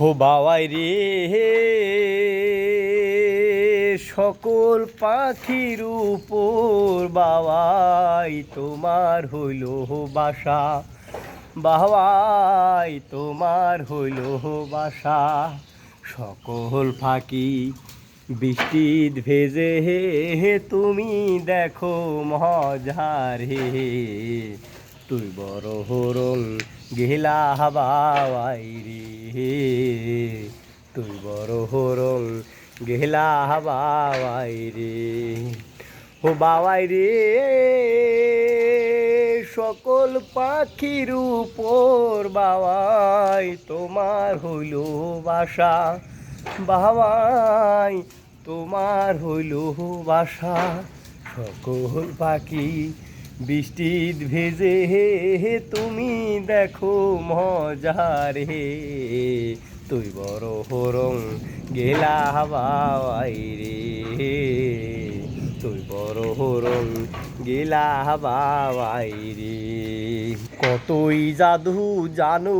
হো বাবাই রে, সকল পাখির উপর বাবাই তোমার হইল বাসা। বাবাই তোমার হইল বাসা। সকল ফাঁকি বৃষ্টিত ভেজে তুমি দেখো মজারে। তুই বড় হরণ গেলা বাবাই রে, তুই বড় হরণ গেলা বাবাই রে। ও বাবাই রে, সকল পাখির উপর বাবাই তোমার হইল বাসা। বাবাই তোমার হইল বাসা। সকল পাখি বৃষ্টিত ভেজে তুমি দেখো মজারে। তুই বড় হরং গেলা বাবাই রে, তুই বড় হরং গেলা বাবাই রে। কতই জাদু জানো